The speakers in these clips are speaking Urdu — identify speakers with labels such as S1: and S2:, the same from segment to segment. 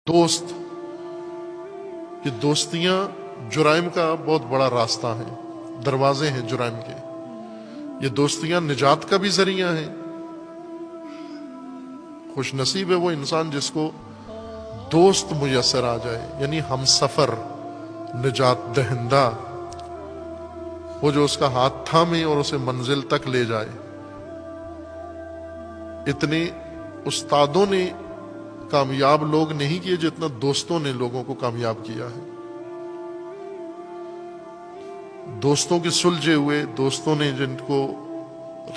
S1: دوست، یہ دوستیاں جرائم کا بہت بڑا راستہ ہیں، دروازے ہیں جرائم کے۔ یہ دوستیاں نجات کا بھی ذریعہ ہیں۔ خوش نصیب ہے وہ انسان جس کو دوست میسر آ جائے، یعنی ہم سفر، نجات دہندہ، وہ جو اس کا ہاتھ تھامے اور اسے منزل تک لے جائے۔ اتنے استادوں نے کامیاب لوگ نہیں کیے جتنا دوستوں نے لوگوں کو کامیاب کیا ہے۔ دوستوں کے سلجھے ہوئے، دوستوں نے جن کو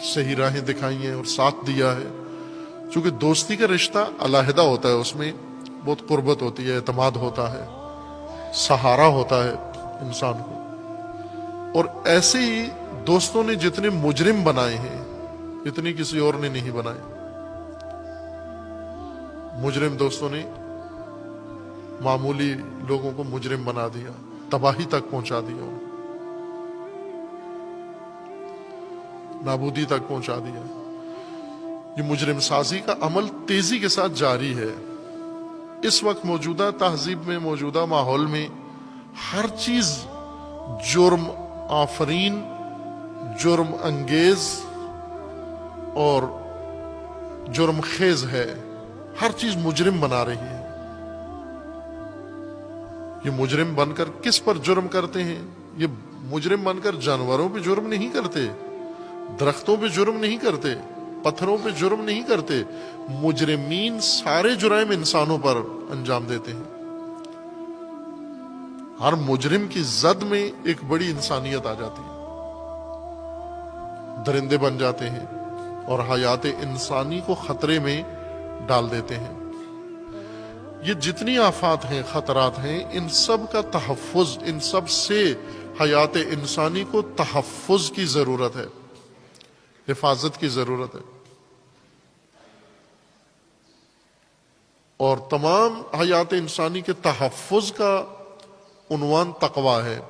S1: صحیح راہیں دکھائی ہیں اور ساتھ دیا ہے۔ چونکہ دوستی کا رشتہ علیحدہ ہوتا ہے، اس میں بہت قربت ہوتی ہے، اعتماد ہوتا ہے، سہارا ہوتا ہے انسان کو۔ اور ایسے ہی دوستوں نے جتنے مجرم بنائے ہیں اتنے کسی اور نے نہیں بنائے۔ مجرم دوستوں نے معمولی لوگوں کو مجرم بنا دیا، تباہی تک پہنچا دیا، نابودی تک پہنچا دیا۔ یہ مجرم سازی کا عمل تیزی کے ساتھ جاری ہے۔ اس وقت موجودہ تہذیب میں، موجودہ ماحول میں ہر چیز جرم آفرین، جرم انگیز اور جرم خیز ہے۔ ہر چیز مجرم بنا رہی ہے۔ یہ مجرم بن کر کس پر جرم کرتے ہیں؟ یہ مجرم بن کر جانوروں پہ جرم نہیں کرتے، درختوں پہ جرم نہیں کرتے، پتھروں پہ جرم نہیں کرتے۔ مجرمین سارے جرائم انسانوں پر انجام دیتے ہیں۔ ہر مجرم کی زد میں ایک بڑی انسانیت آ جاتی ہے، درندے بن جاتے ہیں اور حیات انسانی کو خطرے میں ڈال دیتے ہیں۔ یہ جتنی آفات ہیں، خطرات ہیں، ان سب کا تحفظ، ان سب سے حیات انسانی کو تحفظ کی ضرورت ہے، حفاظت کی ضرورت ہے۔ اور تمام حیات انسانی کے تحفظ کا عنوان تقویٰ ہے۔